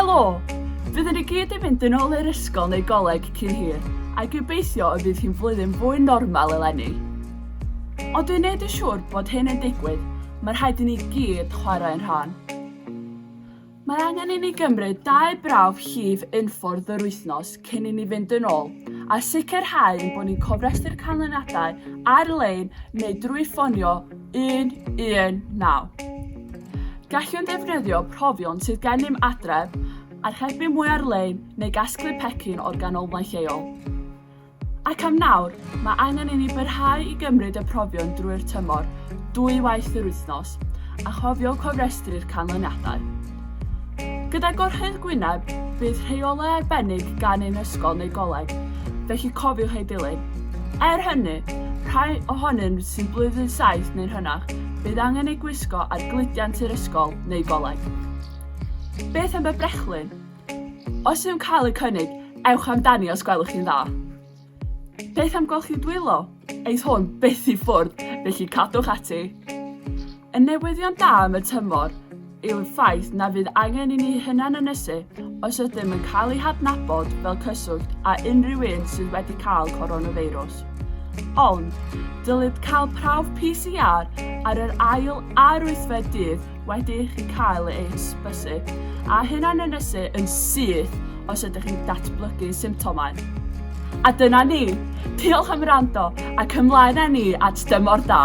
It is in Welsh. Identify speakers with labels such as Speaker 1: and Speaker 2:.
Speaker 1: Helo! Fyddwn ni gyd yn mynd yn ôl i'r ysgol neu goleg cyn hir, a gobeithio y bydd hi'n flwyddyn fwy normal eleni. Ond dwi'n neud yn siŵr bod hyn yn digwydd, mae rhaid i ni gyd chwarae'n rhan. Mae angen i ni gymryd 2 brawf llif unffwrdd yr wythnos cyn i ni fynd yn ôl, a sicrhau bod ni'n cofrestru'r canlyniadau ar-lein neu drwy ffonio 119. Gallwn ddefnyddio profion sydd gennym adref, archebu mwy ar-lein neu gasglu pecyn o'r ganolfan lleol. Ac am nawr, mae angen i ni byrhau i gymryd y profion drwy'r tymor 2 waith yr wythnos, a chofio cofrestru'r canlyniadau. Gyda Gorchudd Gwynedd, bydd rheolau arbennig gan ein ysgol neu goleg, felly cofiwch ei dilyn. Hynny, rhai ohonyn sy'n blwyddyn 7 neu'n hynach, bydd angen ei gwisgo ar gludiant i'r ysgol neu goleg. Beth am y brechlyn? Os yw'n cael y cynnig, ewch amdani os gwelwch chi'n dda. Beth am golchi dwylo? Eith hwn byth i ffwrdd, felly cadwch ati. Y newyddion da am y tymor yw'r ffaith na fydd angen i ni hunan ynysu os ydym yn cael ei hadnabod fel cyswllt a unrhyw un sydd wedi cael coronavirus. Ond, dylid cael prawf PCR ar yr ail a'r 8fed dydd wedi i chi cael ei hysbysu a hunan ynysu yn syth os ydych chi'n datblygu symptomau. A dyna ni! Diolch am wrando ac ymlaen â ni at dymor da!